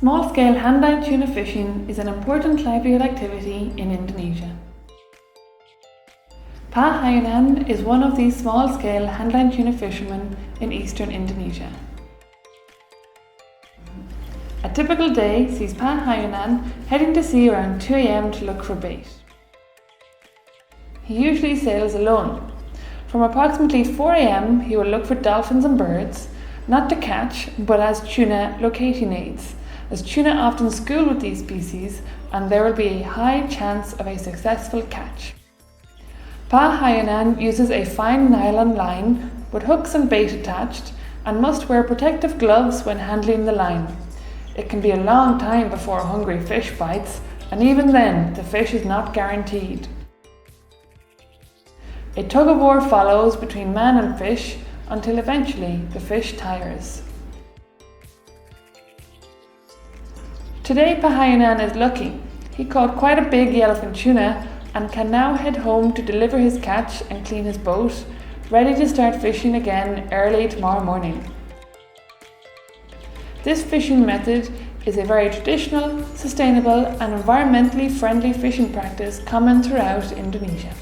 Small-scale handline tuna fishing is an important livelihood activity in Indonesia. Pak Hayunan is one of these small-scale handline tuna fishermen in eastern Indonesia. A typical day sees Pak Hayunan heading to sea around 2 a.m. to look for bait. He usually sails alone. From approximately 4 a.m. he will look for dolphins and birds, not to catch but as tuna locating aids, as tuna often school with these species and there will be a high chance of a successful catch. Pak Hayunan uses a fine nylon line with hooks and bait attached and must wear protective gloves when handling the line. It can be a long time before a hungry fish bites, and even then the fish is not guaranteed. A tug-of-war follows between man and fish until eventually the fish tires. Today Pak Hayunan is lucky. He caught quite a big yellowfin tuna and can now head home to deliver his catch and clean his boat, ready to start fishing again early tomorrow morning. This fishing method is a very traditional, sustainable and environmentally friendly fishing practice common throughout Indonesia.